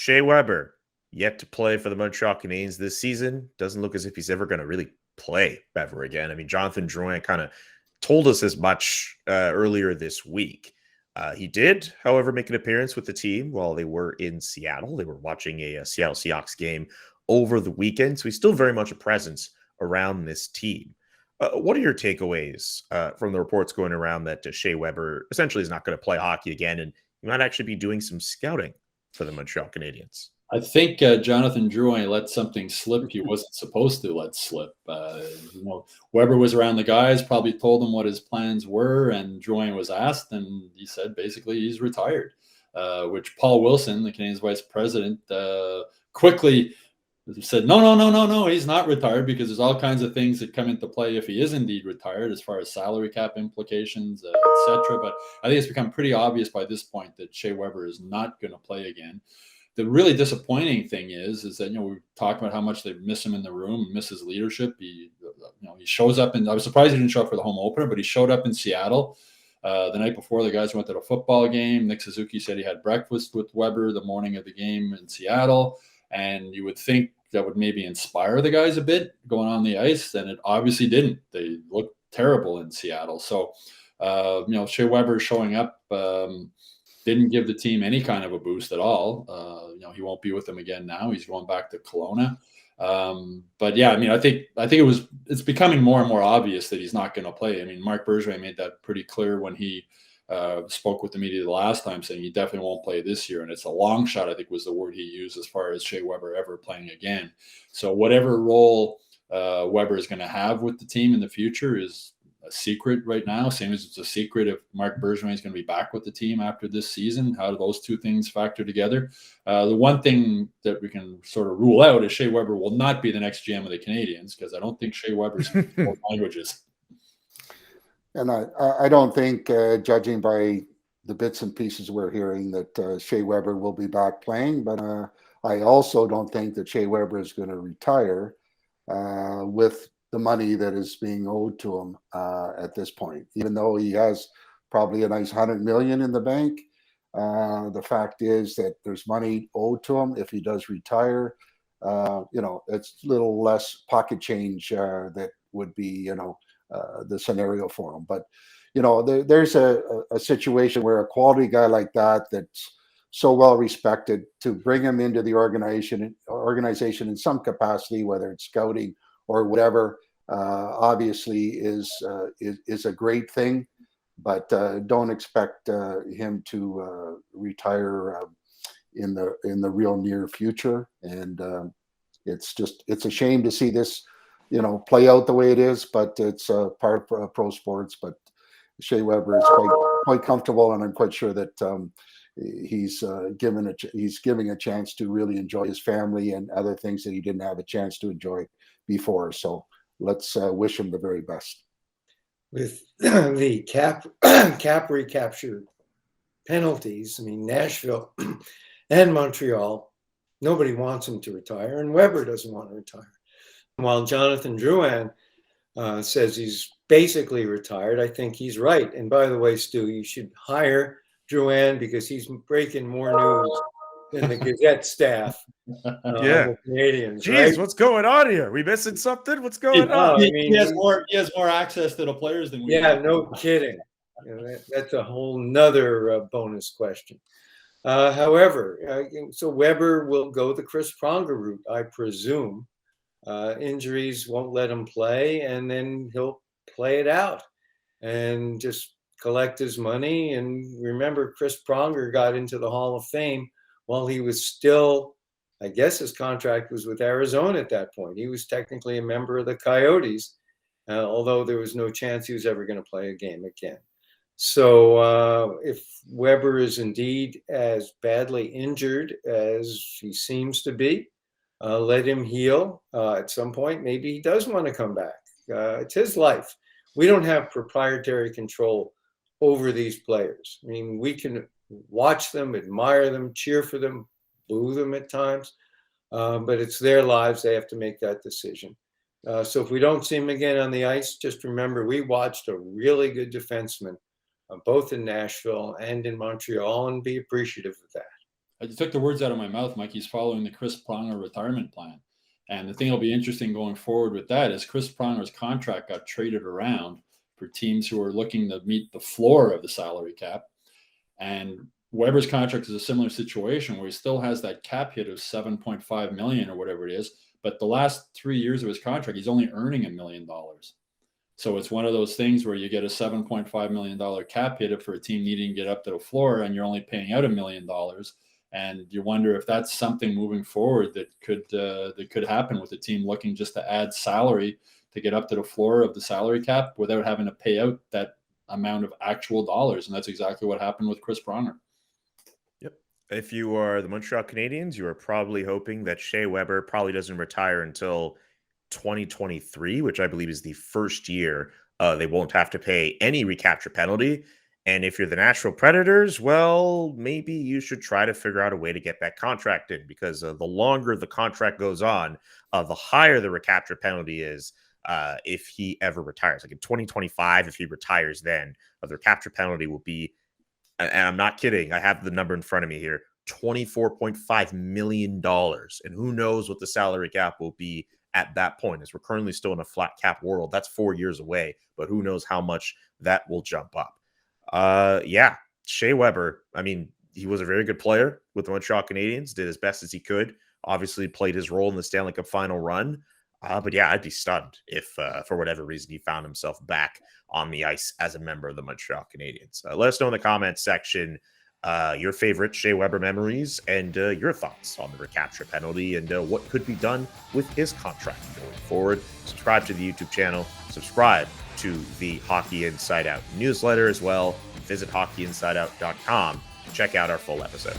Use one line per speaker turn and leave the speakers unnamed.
Shea Weber, yet to play for the Montreal Canadiens this season. Doesn't look as if he's ever going to really play ever again. I mean, Jonathan Drouin kind of told us as much earlier this week. He did, however, make an appearance with the team while they were in Seattle. They were watching a Seattle Seahawks game over the weekend, so he's still very much a presence around this team. What are your takeaways from the reports going around that Shea Weber essentially is not going to play hockey again, and he might actually be doing some scouting for the Montreal Canadiens?
I think Jonathan Drouin let something slip he wasn't supposed to let slip. Weber was around the guys, probably told them what his plans were, and Drouin was asked, and he said basically he's retired, which Paul Wilson, the Canadiens vice president, quickly said, no, he's not retired, because there's all kinds of things that come into play if he is indeed retired, as far as salary cap implications, etc. But I think it's become pretty obvious by this point that Shea Weber is not going to play again. The really disappointing thing is that, we talked about how much they miss him in the room, miss his leadership. He shows up, and I was surprised he didn't show up for the home opener, but he showed up in Seattle the night before. The guys went to the football game. Nick Suzuki said he had breakfast with Weber the morning of the game in Seattle, and you would think that would maybe inspire the guys a bit going on the ice, and it obviously didn't. They looked terrible in Seattle. So, Shea Weber showing up didn't give the team any kind of a boost at all. He won't be with them again now. He's going back to Kelowna. But yeah, I think it's becoming more and more obvious that he's not going to play. I mean, Marc Bergevin made that pretty clear when he spoke with the media the last time, saying he definitely won't play this year. And it's a long shot, I think was the word he used, as far as Shea Weber ever playing again. So whatever role Weber is going to have with the team in the future is a secret right now, same as it's a secret if Marc Bergevin is going to be back with the team after this season. How do those two things factor together? The one thing that we can sort of rule out is Shea Weber will not be the next GM of the Canadiens, because I don't think Shea Weber speaks both languages.
And I don't think, judging by the bits and pieces we're hearing, that Shea Weber will be back playing. But I also don't think that Shea Weber is going to retire with the money that is being owed to him at this point. Even though he has probably a nice $100 million in the bank, the fact is that there's money owed to him if he does retire. It's a little less pocket change that would be, the scenario for him. But, there's a situation where a quality guy like that's so well respected, to bring him into the organization in some capacity, whether it's scouting or whatever, obviously is a great thing, but don't expect him to retire in the real near future. And it's a shame to see this, play out the way it is, but it's part of pro sports. But Shea Weber is quite comfortable, and I'm quite sure that he's giving a chance to really enjoy his family and other things that he didn't have a chance to enjoy before. So let's wish him the very best.
With the cap recapture penalties, Nashville and Montreal, nobody wants him to retire, and Weber doesn't want to retire. While Jonathan Drouin says he's basically retired, I think he's right. And by the way, Stu, you should hire Drouin, because he's breaking more news than the Gazette staff.
The Canadiens. Jeez, right? What's going on here? We missing something? What's going on?
He has more access to the players than we do.
Yeah, no kidding. That's a whole nother bonus question. However, so Weber will go the Chris Pronger route, I presume. Injuries won't let him play, and then he'll play it out and just collect his money. And remember, Chris Pronger got into the Hall of Fame while he was still, I guess his contract was with Arizona at that point. He was technically a member of the Coyotes, although there was no chance he was ever going to play a game again. So if Weber is indeed as badly injured as he seems to be, let him heal at some point. Maybe he does want to come back. It's his life. We don't have proprietary control over these players. We can watch them, admire them, cheer for them, boo them at times, but it's their lives. They have to make that decision. So if we don't see him again on the ice, just remember we watched a really good defenseman, both in Nashville and in Montreal, and be appreciative of that.
You took the words out of my mouth, Mike. He's following the Chris Pronger retirement plan. And the thing that'll be interesting going forward with that is Chris Pronger's contract got traded around for teams who are looking to meet the floor of the salary cap. And Weber's contract is a similar situation where he still has that cap hit of $7.5 million or whatever it is. But the last 3 years of his contract, he's only earning $1 million. So it's one of those things where you get a $7.5 million cap hit for a team needing to get up to the floor, and you're only paying out $1 million. And you wonder if that's something moving forward that could happen with a team looking just to add salary to get up to the floor of the salary cap without having to pay out that amount of actual dollars. And that's exactly what happened with Chris Pronger.
Yep. If you are the Montreal Canadiens, you are probably hoping that Shea Weber probably doesn't retire until 2023, which I believe is the first year they won't have to pay any recapture penalty. And if you're the Nashville Predators, well, maybe you should try to figure out a way to get that contract in, because the longer the contract goes on, the higher the recapture penalty is if he ever retires. Like in 2025, if he retires then, the recapture penalty will be, and I'm not kidding, I have the number in front of me here, $24.5 million. And who knows what the salary cap will be at that point, as we're currently still in a flat cap world. That's 4 years away, but who knows how much that will jump up. Yeah, Shea Weber, I mean, he was a very good player with the Montreal Canadiens, did as best as he could, obviously played his role in the Stanley Cup final run. But yeah, I'd be stunned if, for whatever reason, he found himself back on the ice as a member of the Montreal Canadiens. Let us know in the comments section your favorite Shea Weber memories and your thoughts on the recapture penalty and what could be done with his contract going forward. Subscribe to the YouTube channel. Subscribe to the Hockey Inside Out newsletter as well. Visit hockeyinsideout.com to check out our full episode.